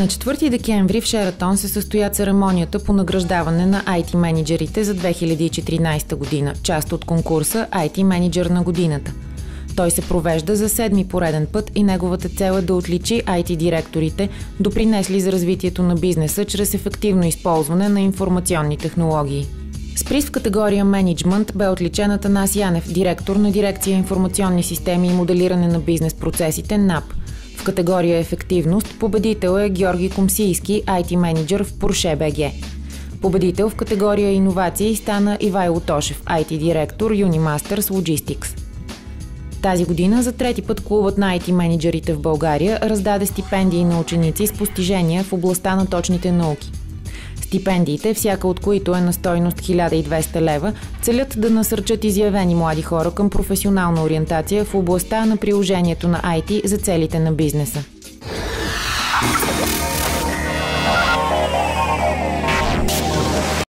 На 4 декември в Шератон се състоя церемонията по награждаване на IT менеджерите за 2014 година, част от конкурса IT менеджер на годината. Той се провежда за 7-ми пореден път и неговата цел е да отличи IT директорите, допринесли за развитието на бизнеса чрез ефективно използване на информационни технологии. С приз в категория менеджмент бе отличен Атанас Янев, директор на дирекция информационни системи и моделиране на бизнес процесите НАП. В категория ефективност победител е Георги Комсийски, IT менеджер в Porsche BG. Победител в категория иновации стана Ивайло Тошев, IT директор Unimasters Logistics. Тази година за трети път клубът на IT менеджерите в България раздаде стипендии на ученици с постижения в областта на точните науки. Стипендиите, всяка от които е на стойност 1200 лева, целят да насърчат изявени млади хора към професионална ориентация в областта на приложението на IT за целите на бизнеса.